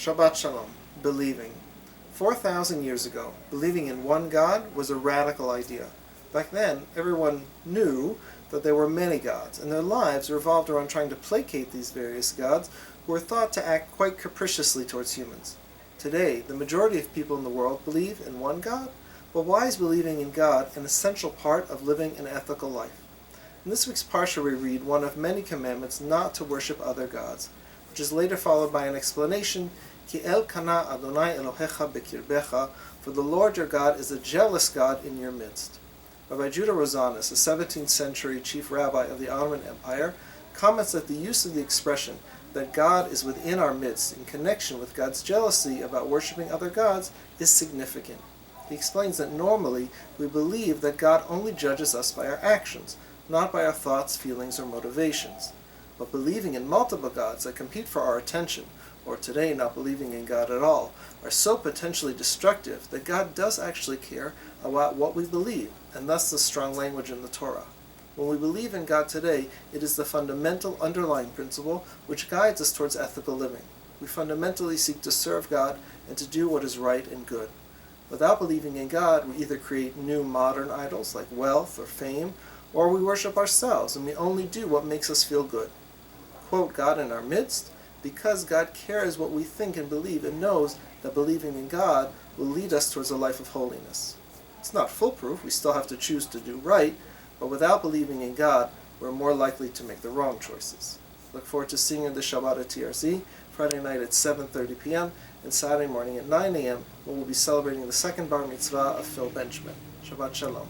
Shabbat Shalom. Believing. 4,000 years ago, believing in one God was a radical idea. Back then, everyone knew that there were many gods, and their lives revolved around trying to placate these various gods who were thought to act quite capriciously towards humans. Today, the majority of people in the world believe in one God. But why is believing in God an essential part of living an ethical life? In this week's Parsha we read one of many commandments not to worship other gods, which is later followed by an explanation, Ki el kana Adonai Elohecha bekirbecha, for the Lord your God is a jealous God in your midst. Rabbi Judah Rosanis, a 17th century chief rabbi of the Ottoman Empire, comments that the use of the expression that God is within our midst in connection with God's jealousy about worshiping other gods is significant. He explains that normally we believe that God only judges us by our actions, not by our thoughts, feelings, or motivations. But believing in multiple gods that compete for our attention, or today not believing in God at all, are so potentially destructive that God does actually care about what we believe, and thus the strong language in the Torah. When we believe in God today, it is the fundamental underlying principle which guides us towards ethical living. We fundamentally seek to serve God and to do what is right and good. Without believing in God, we either create new modern idols like wealth or fame, or we worship ourselves and we only do what makes us feel good. Quote God in our midst, because God cares what we think and believe and knows that believing in God will lead us towards a life of holiness. It's not foolproof, we still have to choose to do right, but without believing in God, we're more likely to make the wrong choices. Look forward to seeing you in the Shabbat at TRZ, Friday night at 7:30 p.m., and Saturday morning at 9 a.m., when we'll be celebrating the second bar mitzvah of Phil Benjamin. Shabbat Shalom.